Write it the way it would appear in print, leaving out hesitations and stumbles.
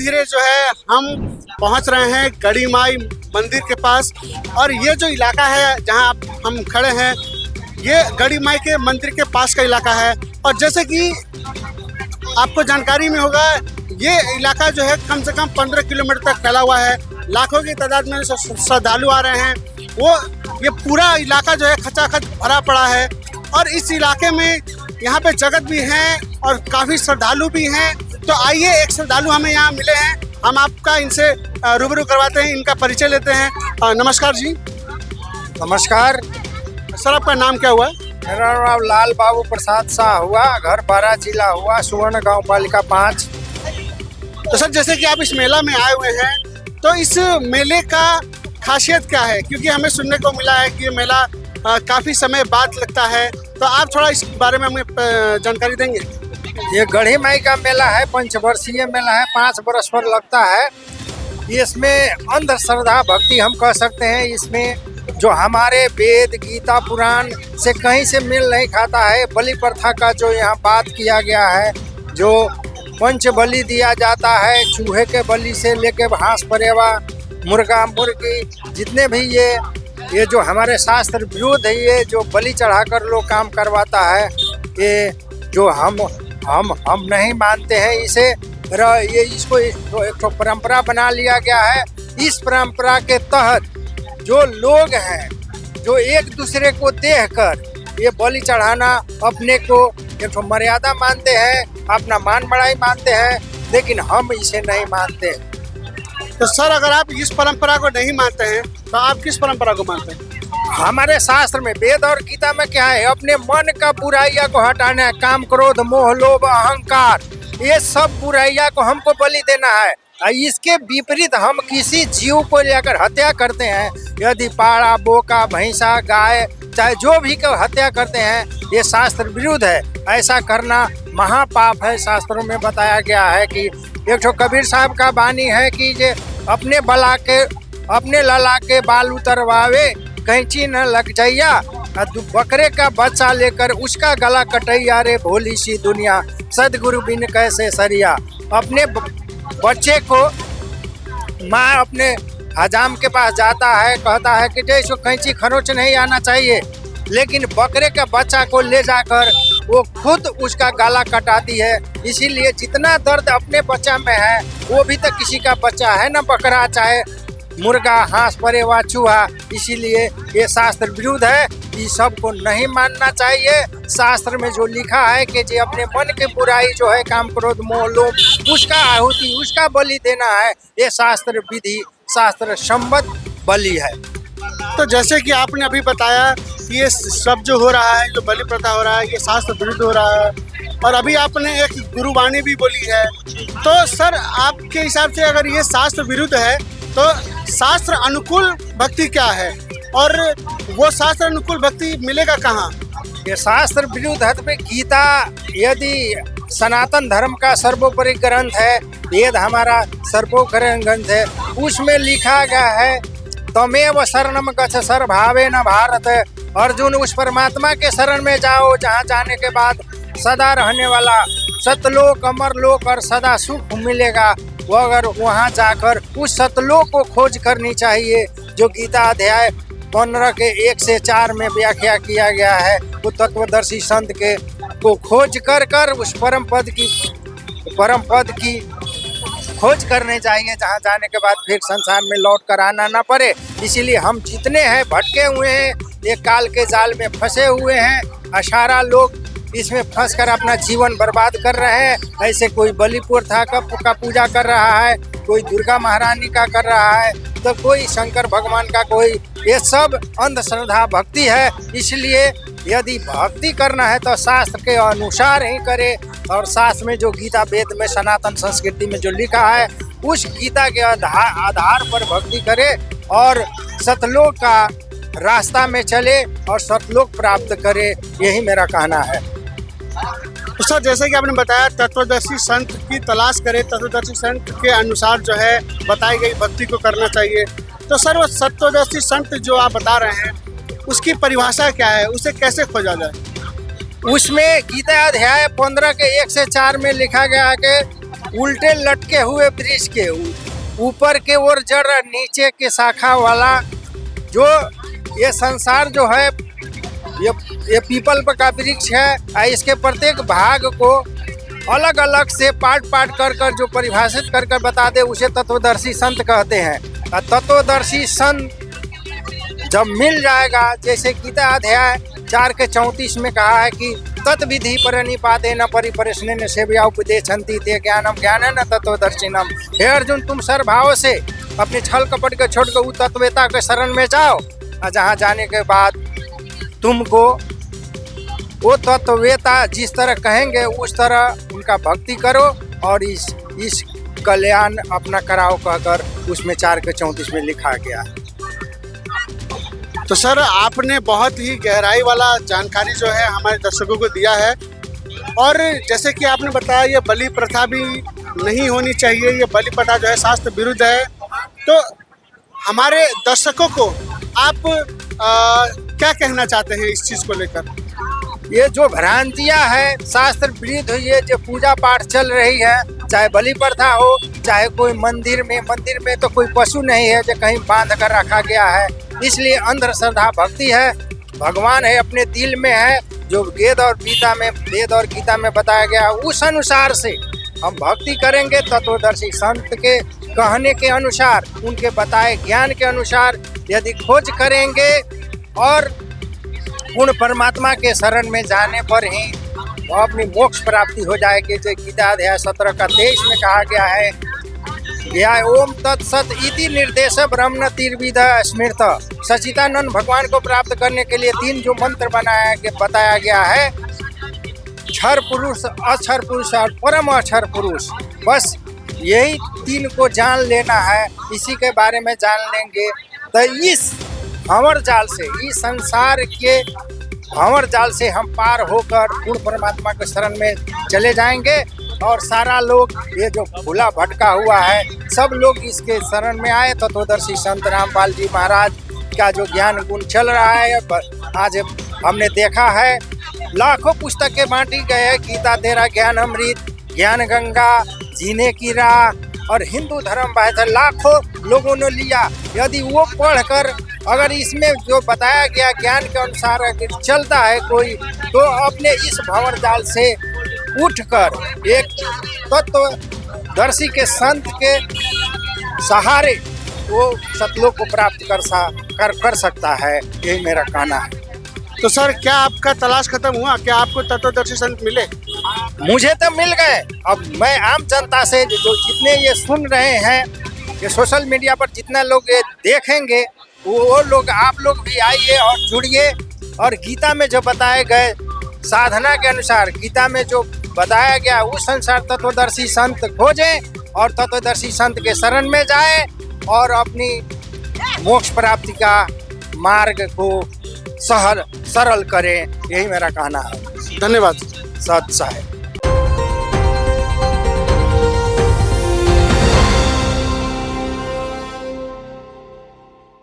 धीरे जो है हम पहुंच रहे हैं गड़ी माई मंदिर के पास। और ये जो इलाका है जहां हम खड़े हैं, ये गड़ी माई के मंदिर के पास का इलाका है। और जैसे कि आपको जानकारी में होगा, ये इलाका जो है कम से कम 15 किलोमीटर तक फैला हुआ है। लाखों की तादाद में श्रद्धालु आ रहे हैं। ये पूरा इलाका जो है खचाखच भरा पड़ा है। और इस इलाके में यहाँ पे जगत भी हैं और काफ़ी श्रद्धालु भी हैं। तो आइए, एक श्रद्धालु हमें यहाँ मिले हैं, हम आपका इनसे रूबरू करवाते हैं, इनका परिचय लेते हैं। नमस्कार जी। नमस्कार सर, आपका नाम क्या हुआ? मेरा नाम लाल बाबू प्रसाद शाह हुआ, घर बारा जिला हुआ, सुवर्ण गांव पालिका 5। तो सर, जैसे कि आप इस मेला में आए हुए हैं, तो इस मेले का खासियत क्या है? क्योंकि हमें सुनने को मिला है कि ये मेला काफ़ी समय बाद लगता है। तो आप थोड़ा इस बारे में हमें जानकारी देंगे? ये गढ़ी माई का मेला है, पंचवर्षीय मेला है, 5 वर्ष पर लगता है। इसमें अंधश्रद्धा भक्ति हम कह सकते हैं। इसमें जो हमारे वेद गीता पुराण से कहीं से मेल नहीं खाता है। बलि प्रथा का जो यहाँ बात किया गया है, जो पंच बलि दिया जाता है, चूहे के बलि से लेके हांस परेवा, मुर्गा मुर्गी, जितने भी ये जो हमारे शास्त्र विरुद्ध है, ये जो बलि चढ़ाकर लोग काम करवाता है, ये जो हम नहीं मानते हैं इसे। ये इसको एक तो परंपरा बना लिया गया है। इस परंपरा के तहत जो लोग हैं, जो एक दूसरे को देखकर ये बलि चढ़ाना अपने को एक तो मर्यादा मानते हैं, अपना मान बड़ाई मानते हैं, लेकिन हम इसे नहीं मानते। तो सर, अगर आप इस परंपरा को नहीं मानते हैं तो आप किस परंपरा को मानते हैं? हमारे शास्त्र में, वेद और गीता में क्या है? अपने मन का बुराइयां को हटाना है। काम क्रोध मोह लोभ अहंकार, ये सब बुराइयां को हमको बलि देना है। इसके विपरीत हम किसी जीव को लेकर हत्या करते हैं, यदि पाड़ा बोका भैंसा गाय चाहे जो भी को हत्या करते हैं, ये शास्त्र विरुद्ध है। ऐसा करना महापाप है। शास्त्रों में बताया गया है कि एक तो कबीर साहब का वाणी है कि जे अपने लला के बाल उतरवावे, कैंची न लग जाइया, बकरे का बच्चा लेकर उसका गला कटैया, रे भोली सी दुनिया सदगुरु बिन कैसे सरिया। अपने बच्चे को माँ अपने हजाम के पास जाता है, कहता है कि जैसे कैंची खरोच नहीं आना चाहिए, लेकिन बकरे का बच्चा को ले जाकर वो खुद उसका गला कटाती है। इसीलिए जितना दर्द अपने बच्चा में है, वो भी तो किसी का बच्चा है ना, बकरा चाहे मुर्गा हांस परेवा चूहा। इसीलिए ये शास्त्र विरुद्ध है। इस सब को नहीं मानना चाहिए। शास्त्र में जो लिखा है कि जो अपने मन की बुराई जो है, काम क्रोध मोह लोभ, उसका आहुति, उसका बलि देना है, ये शास्त्र विधि शास्त्र सम्मत बलि है। तो जैसे कि आपने अभी बताया कि ये सब जो हो रहा है, जो बलि प्रथा हो रहा है, ये शास्त्र विरुद्ध हो रहा है, और अभी आपने एक गुरुवाणी भी बोली है। तो सर, आपके हिसाब से अगर ये शास्त्र विरुद्ध है, तो शास्त्र अनुकूल भक्ति क्या है, और वो शास्त्र अनुकूल भक्ति मिलेगा कहाँ? ये शास्त्र विरुद्ध है। तो गीता यदि सनातन धर्म का सर्वोपरि ग्रंथ है, वेद हमारा सर्वोपरि ग्रंथ है, उसमें लिखा गया है तमेव शरणम गच्छ सर्वभावेन भारत। अर्जुन, उस परमात्मा के शरण में जाओ जहाँ जाने के बाद सदा रहने वाला सतलोक अमरलोक और सदा सुख मिलेगा। वो अगर वहाँ जाकर उस सतलोक को खोज करनी चाहिए, जो गीता अध्याय 15 के 1 से 4 में व्याख्या किया गया है। वो तत्वदर्शी संत के को खोज कर उस परम पद की खोज करने चाहिए, जहाँ जाने के बाद फिर संसार में लौट कर आना ना पड़े। इसीलिए हम जितने हैं भटके हुए हैं, ये काल के जाल में फंसे हुए हैं, अशारा लोग इसमें फंस कर अपना जीवन बर्बाद कर रहे हैं। ऐसे कोई बलि प्रथा का पूजा कर रहा है, कोई दुर्गा महारानी का कर रहा है, तो कोई शंकर भगवान का, कोई, ये सब अंधश्रद्धा भक्ति है। इसलिए यदि भक्ति करना है तो शास्त्र के अनुसार ही करे, और शास्त्र में जो गीता वेद में सनातन संस्कृति में जो लिखा है, उस गीता के आधार पर भक्ति करे और सतलोक का रास्ता में चले और सतलोक प्राप्त करे। यही मेरा कहना है। तो सर, जैसे कि आपने बताया तत्वदर्शी संत की तलाश करें, तत्वदर्शी संत के अनुसार जो है बताई गई भक्ति को करना चाहिए। तो सर, वो तत्वदर्शी संत जो आप बता रहे हैं, उसकी परिभाषा क्या है, उसे कैसे खोजा जाए? उसमें गीता अध्याय 15 के 1 से 4 में लिखा गया है कि उल्टे लटके हुए वृक्ष के ऊपर के ओर जड़, नीचे के शाखा वाला जो ये संसार जो है, ये पीपल का वृक्ष है। इसके प्रत्येक भाग को अलग अलग से पार्ट कर जो परिभाषित कर बता दे, उसे तत्वदर्शी संत कहते हैं। तत्वदर्शी संत जब मिल जाएगा, जैसे गीता अध्याय 4 के 34 में कहा है कि तत्विधि परिनिपाते न परिप्रश्न सेव्या उपदेशन्ति ते ज्ञानम ज्ञान न तत्वदर्शिनम। हे अर्जुन, तुम सर्वभाव से अपने छल कपट के छोड़ कर तत्ववेता के शरण में जाओ, और जहाँ जाने के बाद तुमको वो तत्ववेता जिस तरह कहेंगे उस तरह उनका भक्ति करो और इस कल्याण अपना कराओ कहकर उसमें 4 के 34 में लिखा गया है। तो सर, आपने बहुत ही गहराई वाला जानकारी जो है हमारे दर्शकों को दिया है। और जैसे कि आपने बताया, ये बलि प्रथा भी नहीं होनी चाहिए, ये बलि प्रथा जो है शास्त्र विरुद्ध है। तो हमारे दर्शकों को आप क्या कहना चाहते हैं इस चीज़ को लेकर? ये जो भ्रांतियां है शास्त्र विरुद्ध, ये जो पूजा पाठ चल रही है, चाहे बलि प्रथा हो, चाहे कोई मंदिर में तो कोई पशु नहीं है जो कहीं बांध कर रखा गया है, इसलिए अंधश्रद्धा भक्ति है। भगवान है अपने दिल में है, जो वेद और गीता में बताया गया, उस अनुसार से हम भक्ति करेंगे। तत्वदर्शी संत के कहने के अनुसार, उनके बताए ज्ञान के अनुसार यदि खोज करेंगे और पूर्ण परमात्मा के शरण में जाने पर ही अपनी मोक्ष प्राप्ति हो जाएगी। जो गीता अध्याय 17 का 23 में कहा गया है, ओम तत्सत इति निर्देश ब्रह्म तिर्विद स्मृत। सच्चिदानंद भगवान को प्राप्त करने के लिए 3 जो मंत्र बताया गया है, क्षर पुरुष, अक्षर पुरुष और परम अक्षर पुरुष, बस यही 3 को जान लेना है। इसी के बारे में जान लेंगे तो इस भंवर जाल से, इस संसार के भंवर जाल से हम पार होकर पूर्ण परमात्मा के शरण में चले जाएंगे। और सारा लोग, ये जो भूला भटका हुआ है, सब लोग इसके शरण में आए। तत्वदर्शी संत रामपाल जी महाराज का जो ज्ञान गुण चल रहा है, आज हमने देखा है, लाखों पुस्तकें बांटी गए हैं। गीता तेरा ज्ञान अमृत, ज्ञान गंगा, जीने की राह और हिंदू धर्म बाह्य, लाखों लोगों ने लिया। यदि वो पढ़कर अगर इसमें जो बताया गया ज्ञान के अनुसार अगर चलता है कोई, तो अपने इस भंवर जाल से उठकर एक तत्वदर्शी के संत के सहारे वो सतलोक को प्राप्त कर सकता है। यही मेरा कहना है। तो सर, क्या आपका तलाश खत्म हुआ? क्या आपको तत्वदर्शी संत मिले? मुझे तो मिल गए। अब मैं आम जनता से जो जितने ये सुन रहे हैं, ये सोशल मीडिया पर जितना लोग ये देखेंगे, वो लोग, आप लोग भी आइए और जुड़िए। और गीता में जो बताए गए साधना के अनुसार, गीता में जो बताया गया उस अनुसार तत्वदर्शी संत खोजें और तत्वदर्शी संत के शरण में जाएं और अपनी मोक्ष प्राप्ति का मार्ग को सरल करें। यही मेरा कहना है। धन्यवाद। सत साहेब।